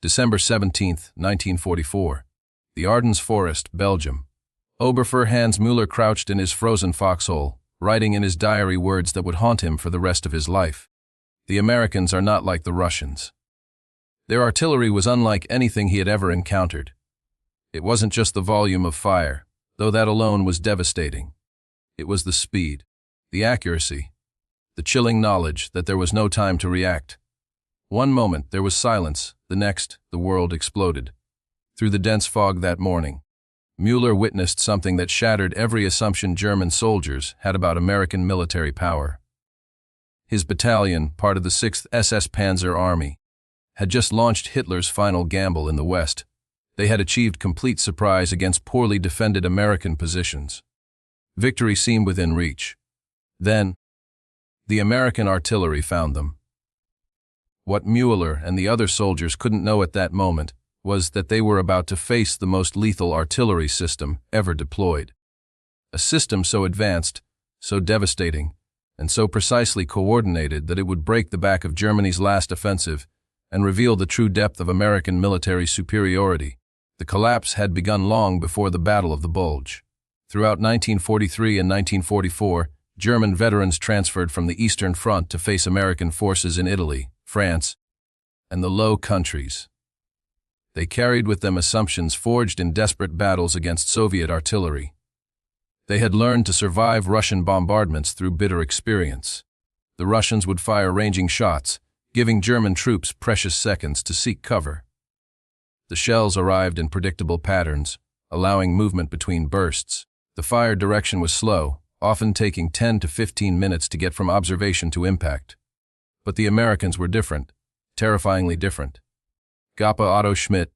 December 17, 1944. The Ardennes Forest, Belgium. Oberfuhrer Hans Müller crouched in his frozen foxhole, writing in his diary words that would haunt him for the rest of his life. The Americans are not like the Russians. Their artillery was unlike anything he had ever encountered. It wasn't just the volume of fire, though that alone was devastating. It was the speed, the accuracy, the chilling knowledge that there was no time to react. One moment there was silence, the next the world exploded. Through the dense fog that morning, Müller witnessed something that shattered every assumption German soldiers had about American military power. His battalion, part of the 6th SS Panzer Army, had just launched Hitler's final gamble in the West. They had achieved complete surprise against poorly defended American positions. Victory seemed within reach. Then, the American artillery found them. What Müller and the other soldiers couldn't know at that moment was that they were about to face the most lethal artillery system ever deployed. A system so advanced, so devastating, and so precisely coordinated that it would break the back of Germany's last offensive and reveal the true depth of American military superiority. The collapse had begun long before the Battle of the Bulge. Throughout 1943 and 1944, German veterans transferred from the Eastern Front to face American forces in Italy, France, and the Low Countries. They carried with them assumptions forged in desperate battles against Soviet artillery. They had learned to survive Russian bombardments through bitter experience. The Russians would fire ranging shots, giving German troops precious seconds to seek cover. The shells arrived in predictable patterns, allowing movement between bursts. The fire direction was slow, often taking 10 to 15 minutes to get from observation to impact. But the Americans were different, terrifyingly different. Gapa Otto Schmidt,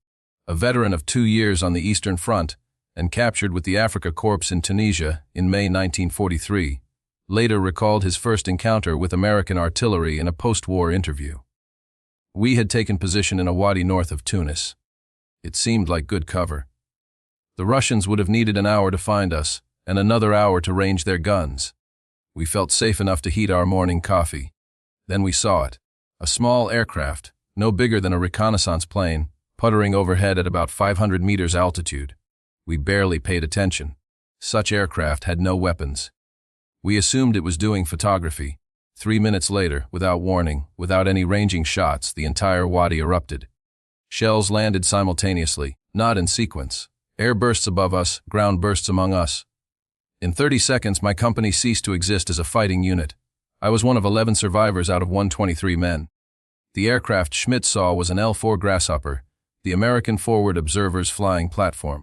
a veteran of 2 years on the Eastern Front and captured with the Afrika Korps in Tunisia in May 1943, later recalled his first encounter with American artillery in a post-war interview. We had taken position in a wadi north of Tunis. It seemed like good cover. The Russians would have needed an hour to find us and another hour to range their guns. We felt safe enough to heat our morning coffee. Then we saw it. A small aircraft, no bigger than a reconnaissance plane, puttering overhead at about 500 meters altitude. We barely paid attention. Such aircraft had no weapons. We assumed it was doing photography. 3 minutes later, without warning, without any ranging shots, the entire wadi erupted. Shells landed simultaneously, not in sequence. Air bursts above us, ground bursts among us. In 30 seconds, my company ceased to exist as a fighting unit. I was one of 11 survivors out of 123 men. The aircraft Schmidt saw was an L-4 Grasshopper, the American Forward Observer's flying platform.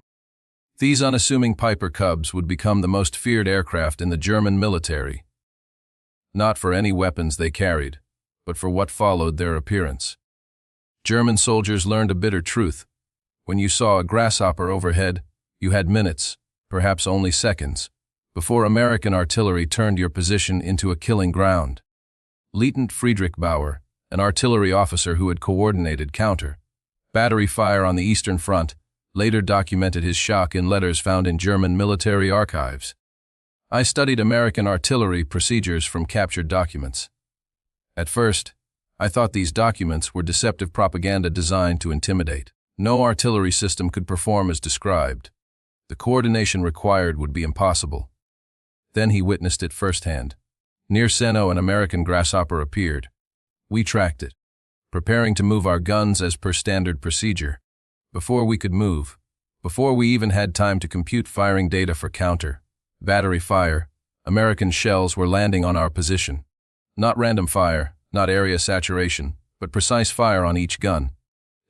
These unassuming Piper Cubs would become the most feared aircraft in the German military. Not for any weapons they carried, but for what followed their appearance. German soldiers learned a bitter truth. When you saw a Grasshopper overhead, you had minutes, perhaps only seconds, before American artillery turned your position into a killing ground. Lieutenant Friedrich Bauer, an artillery officer who had coordinated counter-battery fire on the Eastern Front, later documented his shock in letters found in German military archives. I studied American artillery procedures from captured documents. At first, I thought these documents were deceptive propaganda designed to intimidate. No artillery system could perform as described. The coordination required would be impossible. Then he witnessed it firsthand. Near Seno, an American Grasshopper appeared. We tracked it, preparing to move our guns as per standard procedure. Before we could move, before we even had time to compute firing data for counter-battery fire, American shells were landing on our position. Not random fire, not area saturation, but precise fire on each gun.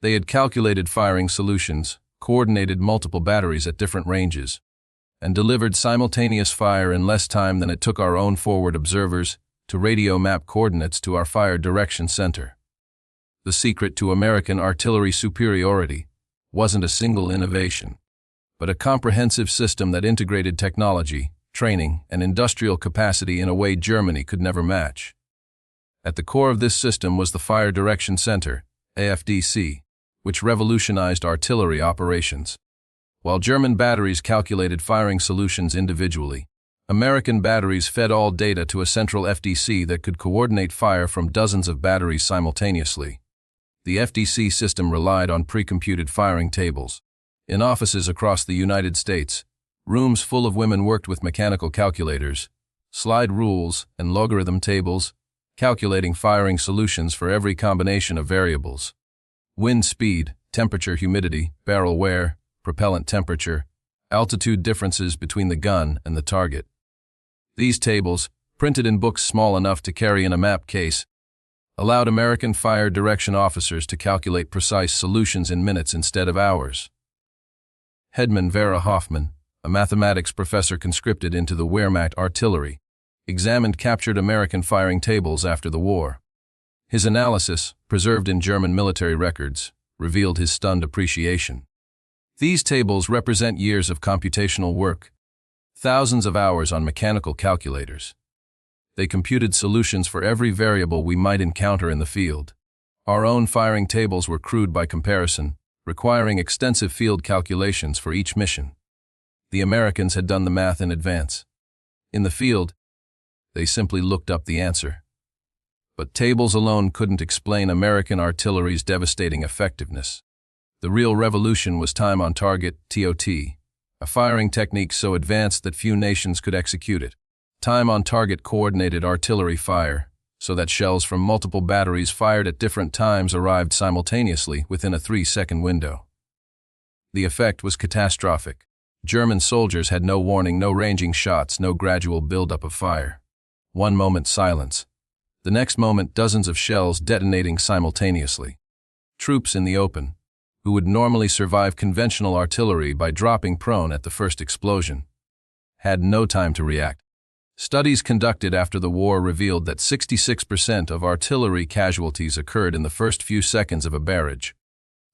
They had calculated firing solutions, coordinated multiple batteries at different ranges, and delivered simultaneous fire in less time than it took our own forward observers to radio map coordinates to our fire direction center. The secret to American artillery superiority wasn't a single innovation, but a comprehensive system that integrated technology, training, and industrial capacity in a way Germany could never match. At the core of this system was the Fire Direction Center, AFDC, which revolutionized artillery operations. While German batteries calculated firing solutions individually, American batteries fed all data to a central FDC that could coordinate fire from dozens of batteries simultaneously. The FDC system relied on pre-computed firing tables. In offices across the United States, rooms full of women worked with mechanical calculators, slide rules, and logarithm tables, calculating firing solutions for every combination of variables. Wind speed, temperature, humidity, barrel wear, propellant temperature, altitude differences between the gun and the target. These tables, printed in books small enough to carry in a map case, allowed American fire direction officers to calculate precise solutions in minutes instead of hours. Hedman Vera Hoffman, a mathematics professor conscripted into the Wehrmacht artillery, examined captured American firing tables after the war. His analysis, preserved in German military records, revealed his stunned appreciation. These tables represent years of computational work, thousands of hours on mechanical calculators. They computed solutions for every variable we might encounter in the field. Our own firing tables were crude by comparison, requiring extensive field calculations for each mission. The Americans had done the math in advance. In the field, they simply looked up the answer. But tables alone couldn't explain American artillery's devastating effectiveness. The real revolution was time on target, TOT, a firing technique so advanced that few nations could execute it. Time on target coordinated artillery fire, so that shells from multiple batteries fired at different times arrived simultaneously within a 3-second window. The effect was catastrophic. German soldiers had no warning, no ranging shots, no gradual buildup of fire. One moment silence. The next moment dozens of shells detonating simultaneously. Troops in the open, who would normally survive conventional artillery by dropping prone at the first explosion, had no time to react. Studies conducted after the war revealed that 66% of artillery casualties occurred in the first few seconds of a barrage.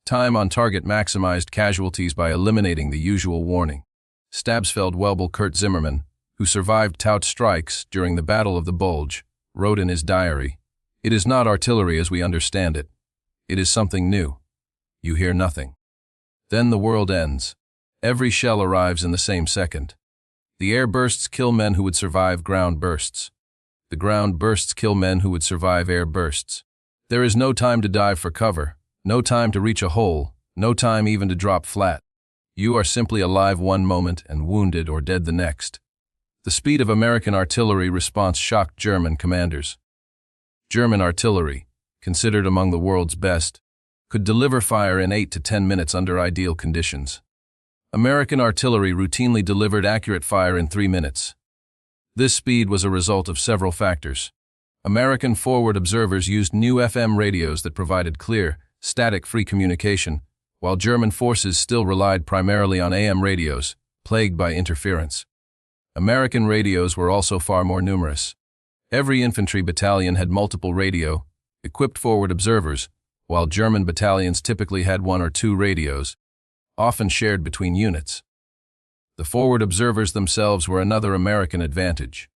Time on target maximized casualties by eliminating the usual warning. Stabsfeld Welbel Kurt Zimmermann, who survived Tout strikes during the Battle of the Bulge, wrote in his diary, "It is not artillery as we understand it. It is something new. You hear nothing. Then the world ends. Every shell arrives in the same second. The air bursts kill men who would survive ground bursts. The ground bursts kill men who would survive air bursts. There is no time to dive for cover, no time to reach a hole, no time even to drop flat. You are simply alive one moment and wounded or dead the next." The speed of American artillery response shocked German commanders. German artillery, considered among the world's best, could deliver fire in 8 to 10 minutes under ideal conditions. American artillery routinely delivered accurate fire in 3 minutes. This speed was a result of several factors. American forward observers used new FM radios that provided clear, static-free communication, while German forces still relied primarily on AM radios, plagued by interference. American radios were also far more numerous. Every infantry battalion had multiple radio-equipped forward observers, while German battalions typically had 1 or 2 radios, often shared between units. The forward observers themselves were another American advantage.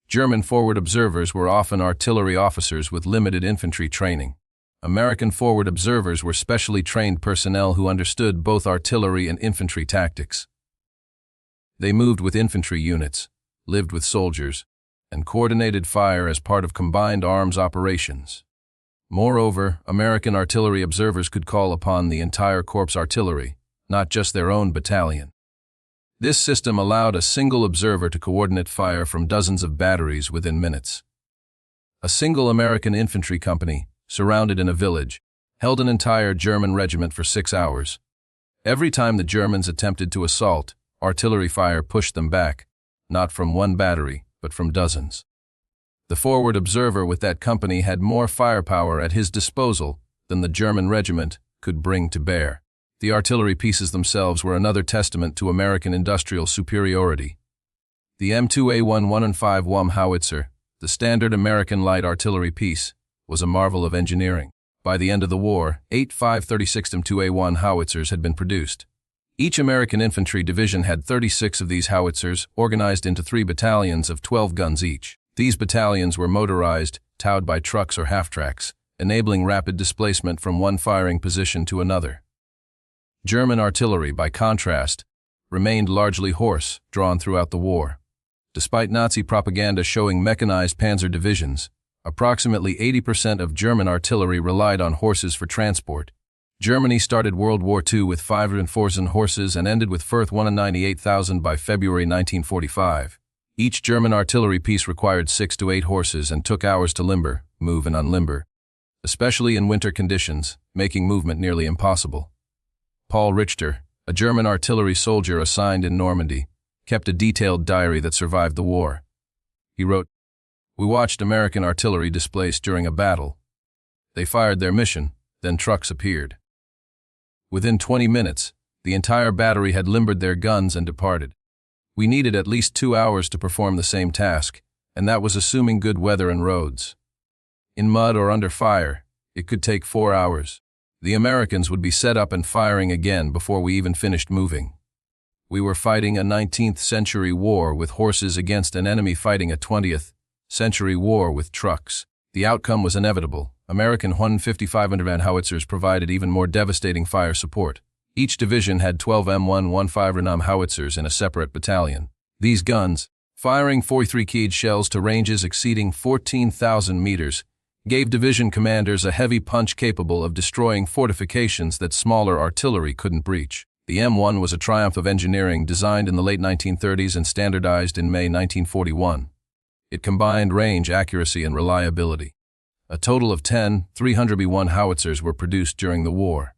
German forward observers were often artillery officers with limited infantry training. American forward observers were specially trained personnel who understood both artillery and infantry tactics. They moved with infantry units, lived with soldiers, and coordinated fire as part of combined arms operations. Moreover, American artillery observers could call upon the entire corps artillery, not just their own battalion. This system allowed a single observer to coordinate fire from dozens of batteries within minutes. A single American infantry company, surrounded in a village, held an entire German regiment for 6 hours. Every time the Germans attempted to assault, artillery fire pushed them back, not from one battery, but from dozens. The forward observer with that company had more firepower at his disposal than the German regiment could bring to bear. The artillery pieces themselves were another testament to American industrial superiority. The M2A1 105 WM howitzer, the standard American light artillery piece, was a marvel of engineering. By the end of the war, 8 5.36 M2A1 howitzers had been produced. Each American infantry division had 36 of these howitzers, organized into 3 battalions of 12 guns each. These battalions were motorized, towed by trucks or half-tracks, enabling rapid displacement from one firing position to another. German artillery, by contrast, remained largely horse, drawn throughout the war. Despite Nazi propaganda showing mechanized panzer divisions, Approximately 80% of German artillery relied on horses for transport. Germany started World War II with 5,000 horses and ended with 198,000 by February 1945. Each German artillery piece required 6 to 8 horses and took hours to limber, move and unlimber, especially in winter conditions, making movement nearly impossible. Paul Richter, a German artillery soldier assigned in Normandy, kept a detailed diary that survived the war. He wrote, "We watched American artillery displaced during a battle. They fired their mission, then trucks appeared. Within 20 minutes, the entire battery had limbered their guns and departed. We needed at least 2 hours to perform the same task, and that was assuming good weather and roads. In mud or under fire, it could take 4 hours. The Americans would be set up and firing again before we even finished moving. We were fighting a 19th century war with horses against an enemy fighting a 20th century war with trucks. The outcome was inevitable. American 155mm howitzers provided even more devastating fire support. Each division had 12 M115 howitzers in a separate battalion. These guns, firing 43 keyed shells to ranges exceeding 14,000 meters, gave division commanders a heavy punch capable of destroying fortifications that smaller artillery couldn't breach. The M1 was a triumph of engineering, designed in the late 1930s and standardized in May 1941. It combined range, accuracy, and reliability. A total of 10 300B1 howitzers were produced during the war.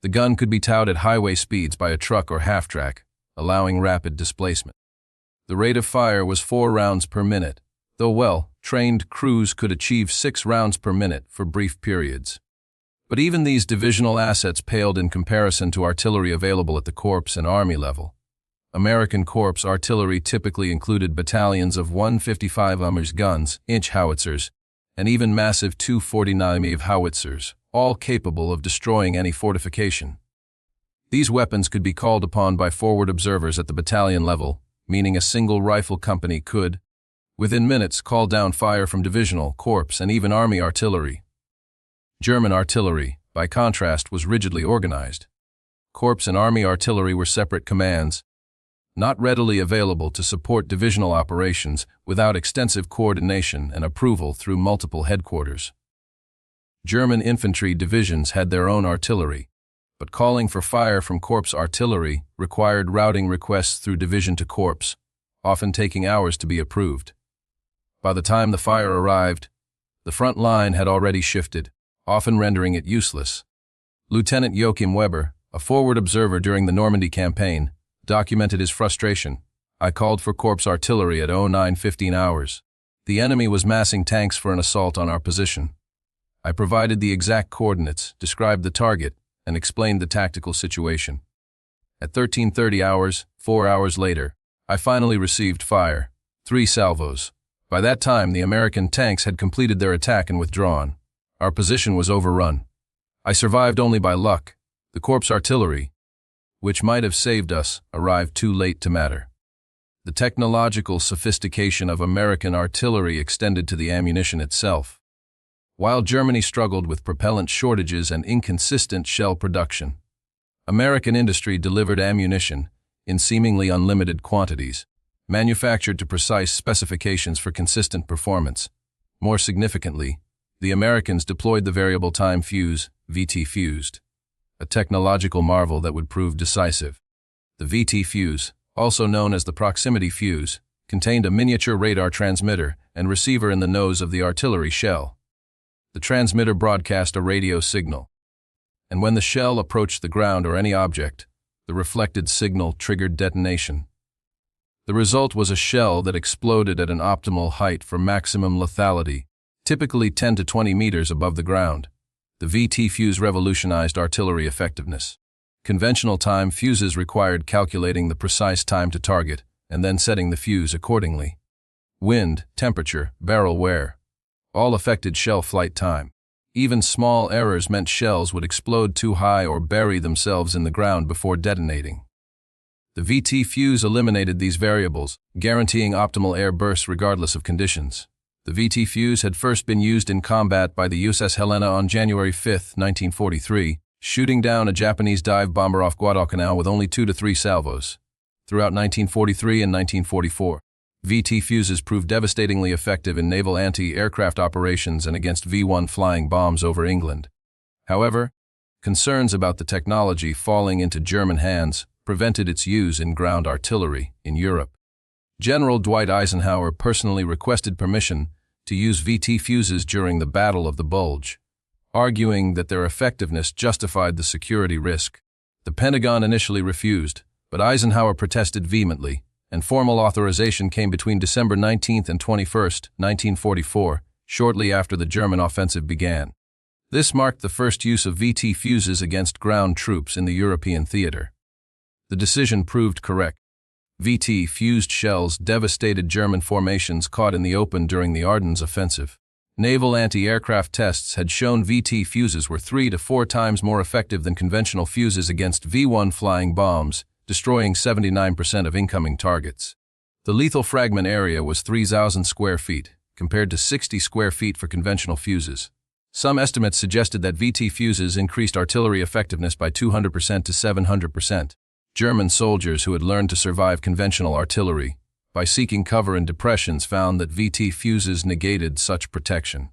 The gun could be towed at highway speeds by a truck or half-track, allowing rapid displacement. The rate of fire was 4 rounds per minute, though well-trained crews could achieve 6 rounds per minute for brief periods. But even these divisional assets paled in comparison to artillery available at the corps and army level. American corps artillery typically included battalions of 155mm guns, inch howitzers, and even massive 240mm howitzers, all capable of destroying any fortification. These weapons could be called upon by forward observers at the battalion level, meaning a single rifle company could, within minutes, call down fire from divisional, corps, and even army artillery. German artillery, by contrast, was rigidly organized. Corps and army artillery were separate commands, not readily available to support divisional operations without extensive coordination and approval through multiple headquarters. German infantry divisions had their own artillery, but calling for fire from corps artillery required routing requests through division to corps, often taking hours to be approved. By the time the fire arrived, the front line had already shifted, often rendering it useless. Lieutenant Joachim Weber, a forward observer during the Normandy campaign, documented his frustration. "I called for corps artillery at 09:15 hours. The enemy was massing tanks for an assault on our position. I provided the exact coordinates, described the target, and explained the tactical situation. At 13:30 hours, 4 hours later, I finally received fire, 3 salvos. By that time, the American tanks had completed their attack and withdrawn. Our position was overrun. I survived only by luck. The corps artillery, which might have saved us, arrived too late to matter." The technological sophistication of American artillery extended to the ammunition itself. While Germany struggled with propellant shortages and inconsistent shell production, American industry delivered ammunition in seemingly unlimited quantities, manufactured to precise specifications for consistent performance. More significantly, the Americans deployed the variable time fuse, VT fused, a technological marvel that would prove decisive. The VT fuse, also known as the proximity fuse, contained a miniature radar transmitter and receiver in the nose of the artillery shell. The transmitter broadcast a radio signal, and when the shell approached the ground or any object, the reflected signal triggered detonation. The result was a shell that exploded at an optimal height for maximum lethality, typically 10 to 20 meters above the ground. The VT fuse revolutionized artillery effectiveness. Conventional time fuses required calculating the precise time to target and then setting the fuse accordingly. Wind, temperature, barrel wear, all affected shell flight time. Even small errors meant shells would explode too high or bury themselves in the ground before detonating. The VT fuse eliminated these variables, guaranteeing optimal air bursts regardless of conditions. The VT fuse had first been used in combat by the USS Helena on January 5, 1943, shooting down a Japanese dive bomber off Guadalcanal with only 2 to 3 salvos. Throughout 1943 and 1944, VT fuses proved devastatingly effective in naval anti-aircraft operations and against V-1 flying bombs over England. However, concerns about the technology falling into German hands prevented its use in ground artillery in Europe. General Dwight Eisenhower personally requested permission to use VT fuses during the Battle of the Bulge, arguing that their effectiveness justified the security risk. The Pentagon initially refused, but Eisenhower protested vehemently, and formal authorization came between December 19 and 21, 1944, shortly after the German offensive began. This marked the first use of VT fuses against ground troops in the European theater. The decision proved correct. VT fused shells devastated German formations caught in the open during the Ardennes offensive. Naval anti-aircraft tests had shown VT fuses were 3 to 4 times more effective than conventional fuses against V-1 flying bombs, destroying 79% of incoming targets. The lethal fragment area was 3,000 square feet, compared to 60 square feet for conventional fuses. Some estimates suggested that VT fuses increased artillery effectiveness by 200% to 700%. German soldiers who had learned to survive conventional artillery by seeking cover in depressions found that VT fuses negated such protection.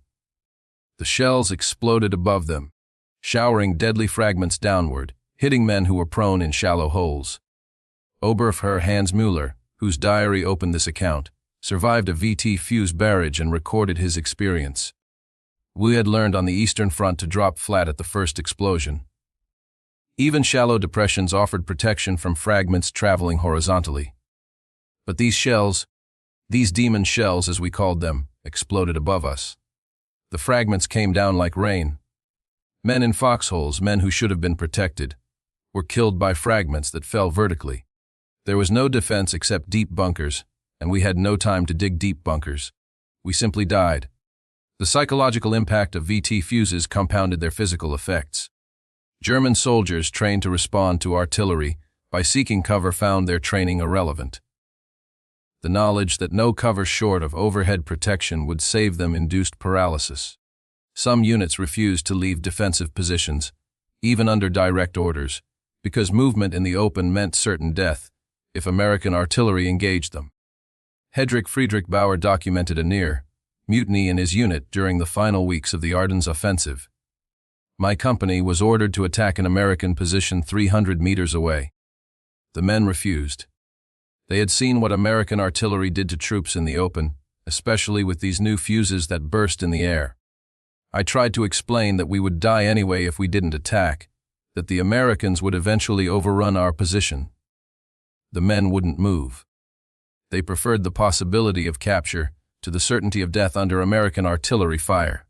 The shells exploded above them, showering deadly fragments downward, hitting men who were prone in shallow holes. Oberfuhrer Hans Müller, whose diary opened this account, survived a VT fuse barrage and recorded his experience. "We had learned on the Eastern Front to drop flat at the first explosion. Even shallow depressions offered protection from fragments traveling horizontally. But these shells, these demon shells as we called them, exploded above us. The fragments came down like rain. Men in foxholes, men who should have been protected, were killed by fragments that fell vertically. There was no defense except deep bunkers, and we had no time to dig deep bunkers. We simply died." The psychological impact of VT fuses compounded their physical effects. German soldiers trained to respond to artillery by seeking cover found their training irrelevant. The knowledge that no cover short of overhead protection would save them induced paralysis. Some units refused to leave defensive positions, even under direct orders, because movement in the open meant certain death if American artillery engaged them. Hedrick Friedrich Bauer documented a near mutiny in his unit during the final weeks of the Ardennes offensive. "My company was ordered to attack an American position 300 meters away. The men refused. They had seen what American artillery did to troops in the open, especially with these new fuses that burst in the air. I tried to explain that we would die anyway if we didn't attack, that the Americans would eventually overrun our position. The men wouldn't move. They preferred the possibility of capture to the certainty of death under American artillery fire."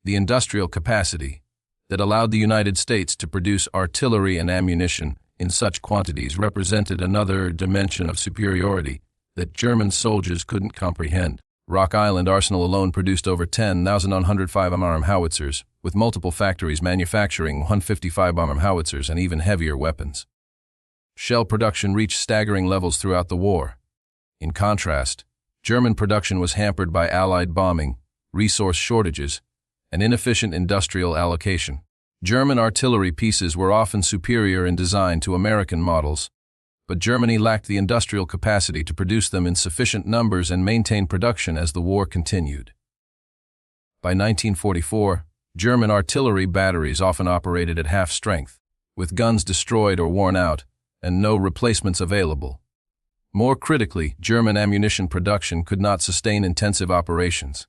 The industrial capacity that allowed the United States to produce artillery and ammunition in such quantities represented another dimension of superiority that German soldiers couldn't comprehend. Rock Island Arsenal alone produced over 10,105 mm howitzers, with multiple factories manufacturing 155 mm howitzers and even heavier weapons. Shell production reached staggering levels throughout the war. In contrast, German production was hampered by Allied bombing, resource shortages, and inefficient industrial allocation. German artillery pieces were often superior in design to American models, but Germany lacked the industrial capacity to produce them in sufficient numbers and maintain production as the war continued. By 1944, German artillery batteries often operated at half strength, with guns destroyed or worn out, and no replacements available. More critically, German ammunition production could not sustain intensive operations.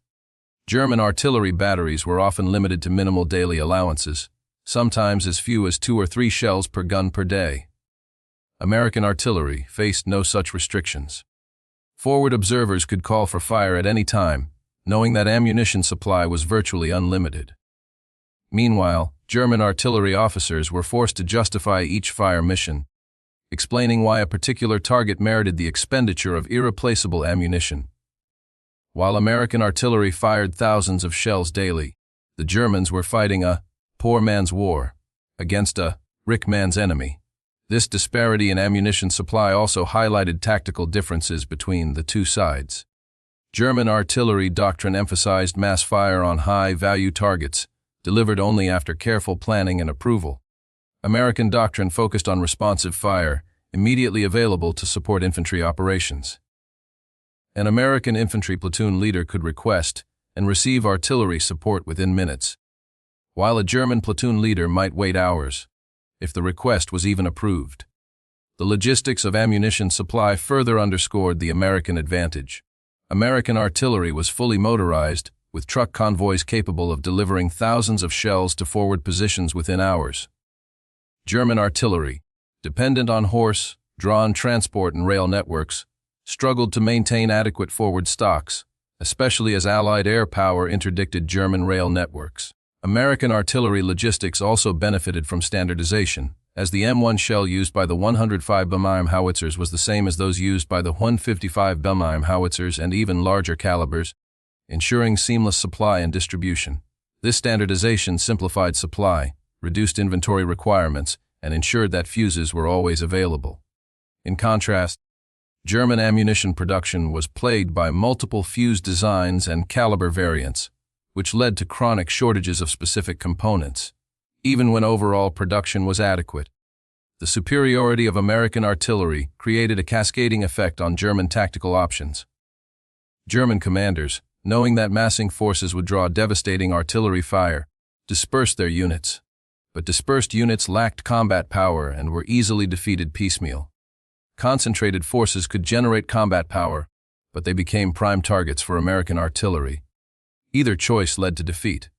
German artillery batteries were often limited to minimal daily allowances, sometimes as few as 2 or 3 shells per gun per day. American artillery faced no such restrictions. Forward observers could call for fire at any time, knowing that ammunition supply was virtually unlimited. Meanwhile, German artillery officers were forced to justify each fire mission, explaining why a particular target merited the expenditure of irreplaceable ammunition. While American artillery fired thousands of shells daily, the Germans were fighting a poor man's war against a rich man's enemy. This disparity in ammunition supply also highlighted tactical differences between the two sides. German artillery doctrine emphasized mass fire on high-value targets, delivered only after careful planning and approval. American doctrine focused on responsive fire, immediately available to support infantry operations. An American infantry platoon leader could request and receive artillery support within minutes, while a German platoon leader might wait hours, if the request was even approved. The logistics of ammunition supply further underscored the American advantage. American artillery was fully motorized, with truck convoys capable of delivering thousands of shells to forward positions within hours. German artillery, dependent on horse-drawn transport and rail networks, struggled to maintain adequate forward stocks, especially as Allied air power interdicted German rail networks. American artillery logistics also benefited from standardization, as the M1 shell used by the 105 mm howitzers was the same as those used by the 155 mm howitzers and even larger calibers, ensuring seamless supply and distribution. This standardization simplified supply, reduced inventory requirements, and ensured that fuses were always available. In contrast, German ammunition production was plagued by multiple fuse designs and caliber variants, which led to chronic shortages of specific components, even when overall production was adequate. The superiority of American artillery created a cascading effect on German tactical options. German commanders, knowing that massing forces would draw devastating artillery fire, dispersed their units. But dispersed units lacked combat power and were easily defeated piecemeal. Concentrated forces could generate combat power, but they became prime targets for American artillery. Either choice led to defeat.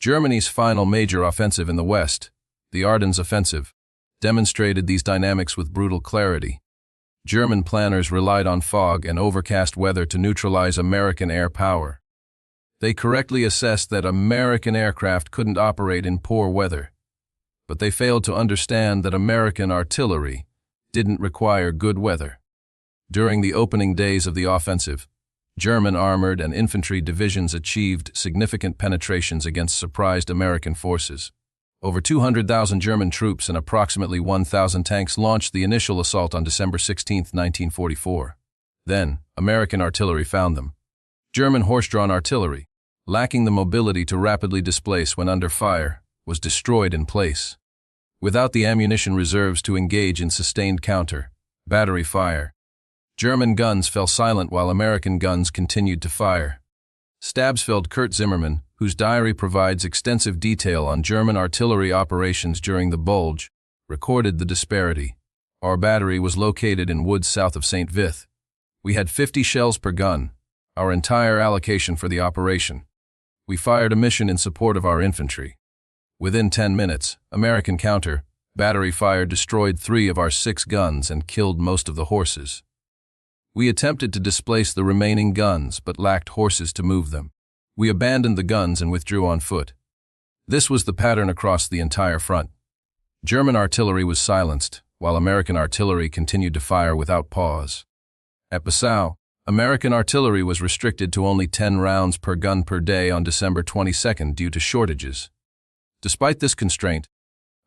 Germany's final major offensive in the West, the Ardennes Offensive, demonstrated these dynamics with brutal clarity. German planners relied on fog and overcast weather to neutralize American air power. They correctly assessed that American aircraft couldn't operate in poor weather, but they failed to understand that American artillery didn't require good weather. During the opening days of the offensive, German armored and infantry divisions achieved significant penetrations against surprised American forces. Over 200,000 German troops and approximately 1,000 tanks launched the initial assault on December 16, 1944. Then, American artillery found them. German horse-drawn artillery, lacking the mobility to rapidly displace when under fire, was destroyed in place. Without the ammunition reserves to engage in sustained battery fire, German guns fell silent while American guns continued to fire. Stabsfeld Kurt Zimmermann, whose diary provides extensive detail on German artillery operations during the Bulge, recorded the disparity. Our battery was located in woods south of St. Vith. We had 50 shells per gun, our entire allocation for the operation. We fired a mission in support of our infantry. Within 10 minutes, American battery fire destroyed 3 of our 6 guns and killed most of the horses. We attempted to displace the remaining guns but lacked horses to move them. We abandoned the guns and withdrew on foot. This was the pattern across the entire front. German artillery was silenced, while American artillery continued to fire without pause. At Passau, American artillery was restricted to only 10 rounds per gun per day on December 22 due to shortages. Despite this constraint,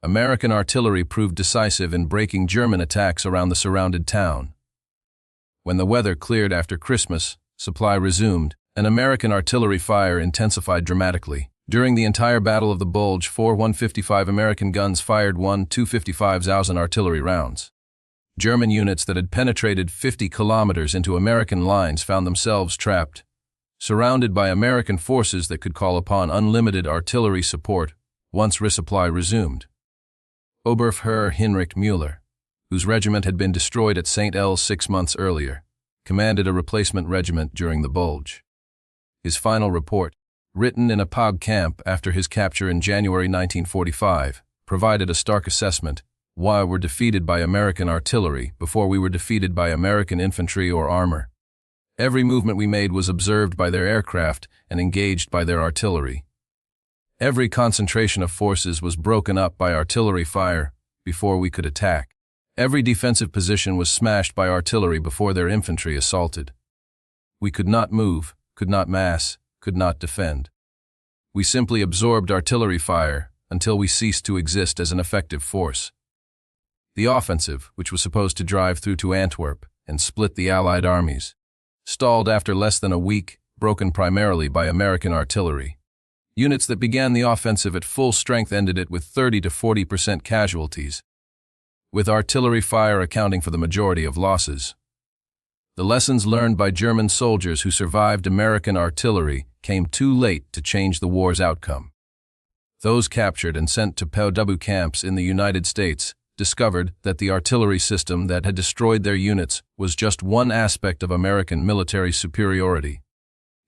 American artillery proved decisive in breaking German attacks around the surrounded town. When the weather cleared after Christmas, supply resumed, and American artillery fire intensified dramatically. During the entire Battle of the Bulge, 4 155 American guns fired 1 255 Zausen artillery rounds. German units that had penetrated 50 kilometers into American lines found themselves trapped, surrounded by American forces that could call upon unlimited artillery support once resupply resumed. Oberfuhrer Heinrich Müller, whose regiment had been destroyed at St. El's 6 months earlier, commanded a replacement regiment during the Bulge. His final report, written in a POG camp after his capture in January 1945, provided a stark assessment: why we're defeated by American artillery before we were defeated by American infantry or armor. Every movement we made was observed by their aircraft and engaged by their artillery. Every concentration of forces was broken up by artillery fire before we could attack. Every defensive position was smashed by artillery before their infantry assaulted. We could not move, could not mass, could not defend. We simply absorbed artillery fire until we ceased to exist as an effective force. The offensive, which was supposed to drive through to Antwerp and split the Allied armies, stalled after less than a week, broken primarily by American artillery. Units that began the offensive at full strength ended it with 30 to 40% casualties, with artillery fire accounting for the majority of losses. The lessons learned by German soldiers who survived American artillery came too late to change the war's outcome. Those captured and sent to POW camps in the United States discovered that the artillery system that had destroyed their units was just one aspect of American military superiority.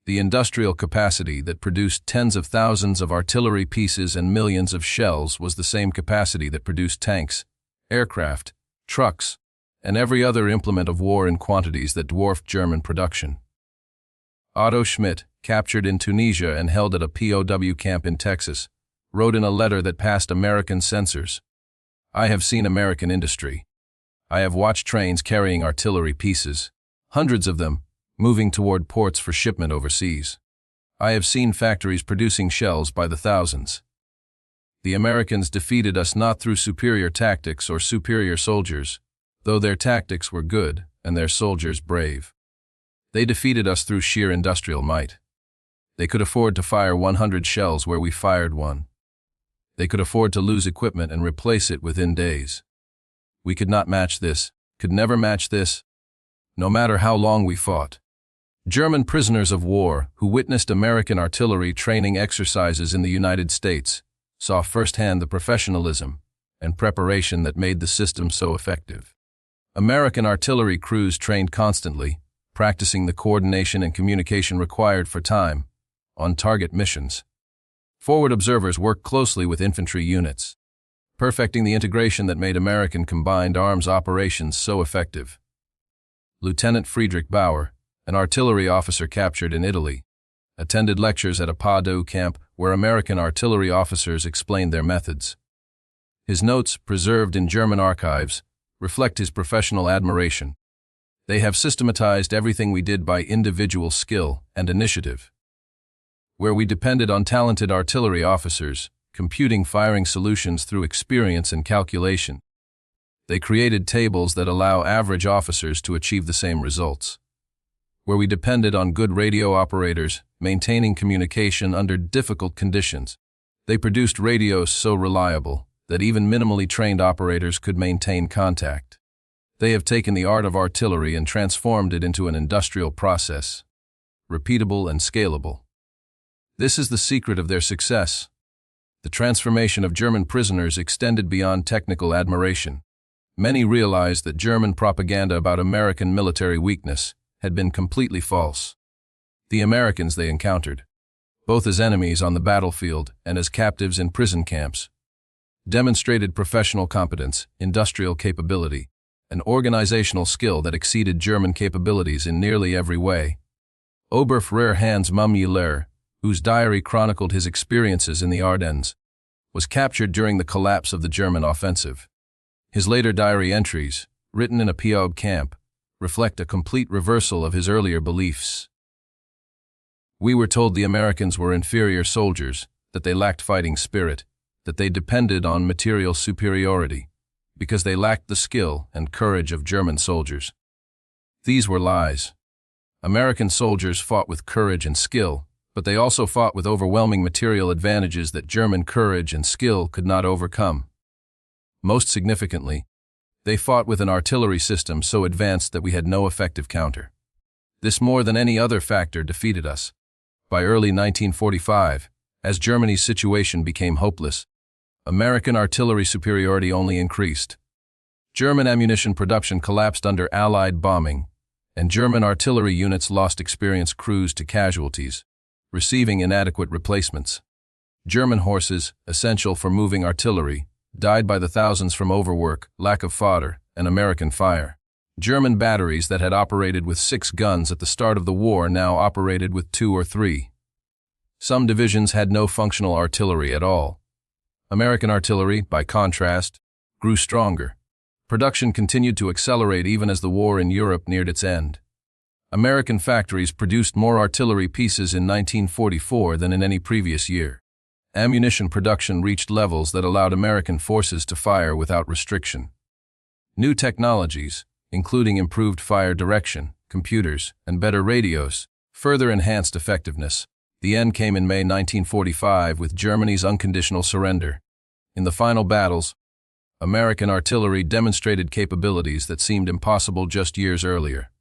The industrial capacity that produced tens of thousands of artillery pieces and millions of shells was the same capacity that produced tanks, aircraft, trucks, and every other implement of war in quantities that dwarfed German production. Otto Schmidt, captured in Tunisia and held at a POW camp in Texas, wrote in a letter that passed American censors, "I have seen American industry. I have watched trains carrying artillery pieces, hundreds of them, moving toward ports for shipment overseas. I have seen factories producing shells by the thousands. The Americans defeated us not through superior tactics or superior soldiers, though their tactics were good and their soldiers brave. They defeated us through sheer industrial might. They could afford to fire 100 shells where we fired one. They could afford to lose equipment and replace it within days. We could not match this, could never match this, no matter how long we fought." German prisoners of war who witnessed American artillery training exercises in the United States saw firsthand the professionalism and preparation that made the system so effective. American artillery crews trained constantly, practicing the coordination and communication required for time, on-target missions. Forward observers worked closely with infantry units, perfecting the integration that made American combined arms operations so effective. Lieutenant Friedrich Bauer, an artillery officer captured in Italy, attended lectures at a POW camp where American artillery officers explained their methods. His notes, preserved in German archives, reflect his professional admiration. "They have systematized everything we did by individual skill and initiative. Where we depended on talented artillery officers, computing firing solutions through experience and calculation, they created tables that allow average officers to achieve the same results. Where we depended on good radio operators, maintaining communication under difficult conditions, they produced radios so reliable that even minimally trained operators could maintain contact. They have taken the art of artillery and transformed it into an industrial process, repeatable and scalable. This is the secret of their success." The transformation of German prisoners extended beyond technical admiration. Many realized that German propaganda about American military weakness had been completely false. The Americans they encountered, both as enemies on the battlefield and as captives in prison camps, demonstrated professional competence, industrial capability, and organizational skill that exceeded German capabilities in nearly every way. Oberfuhrer Hans Müller, whose diary chronicled his experiences in the Ardennes, was captured during the collapse of the German offensive. His later diary entries, written in a POW camp, reflect a complete reversal of his earlier beliefs. "We were told the Americans were inferior soldiers, that they lacked fighting spirit, that they depended on material superiority, because they lacked the skill and courage of German soldiers. These were lies. American soldiers fought with courage and skill, but they also fought with overwhelming material advantages that German courage and skill could not overcome. Most significantly, they fought with an artillery system so advanced that we had no effective counter. This more than any other factor defeated us. By early 1945, as Germany's situation became hopeless, American artillery superiority only increased. German ammunition production collapsed under Allied bombing, and German artillery units lost experienced crews to casualties, receiving inadequate replacements. German horses, essential for moving artillery, died by the thousands from overwork, lack of fodder, and American fire. German batteries that had operated with 6 guns at the start of the war now operated with 2 or 3. Some divisions had no functional artillery at all. American artillery, by contrast, grew stronger. Production continued to accelerate even as the war in Europe neared its end. American factories produced more artillery pieces in 1944 than in any previous year. Ammunition production reached levels that allowed American forces to fire without restriction. New technologies, including improved fire direction, computers, and better radios, further enhanced effectiveness. The end came in May 1945 with Germany's unconditional surrender. In the final battles, American artillery demonstrated capabilities that seemed impossible just years earlier.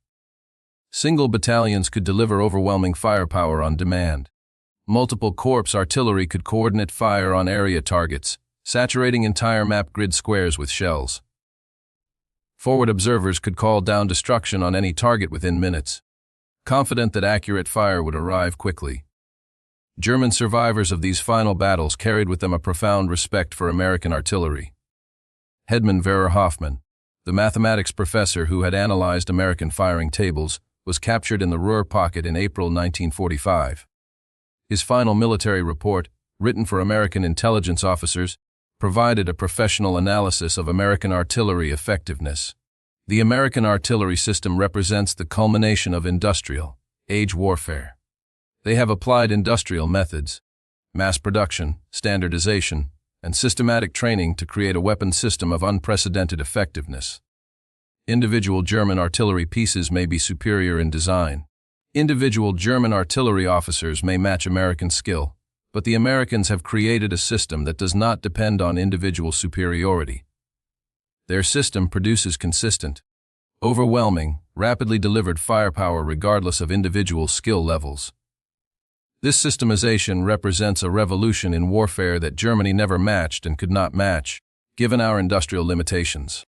Single battalions could deliver overwhelming firepower on demand. Multiple corps artillery could coordinate fire on area targets, saturating entire map grid squares with shells. Forward observers could call down destruction on any target within minutes, confident that accurate fire would arrive quickly. German survivors of these final battles carried with them a profound respect for American artillery. Hedman Verner Hoffman, the mathematics professor who had analyzed American firing tables, was captured in the Ruhr pocket in April 1945. His final military report, written for American intelligence officers, provided a professional analysis of American artillery effectiveness. The American artillery system represents the culmination of industrial age warfare. They have applied industrial methods, mass production, standardization, and systematic training to create a weapon system of unprecedented effectiveness. Individual German artillery pieces may be superior in design. Individual German artillery officers may match American skill, but the Americans have created a system that does not depend on individual superiority. Their system produces consistent, overwhelming, rapidly delivered firepower regardless of individual skill levels. This systemization represents a revolution in warfare that Germany never matched and could not match, given our industrial limitations.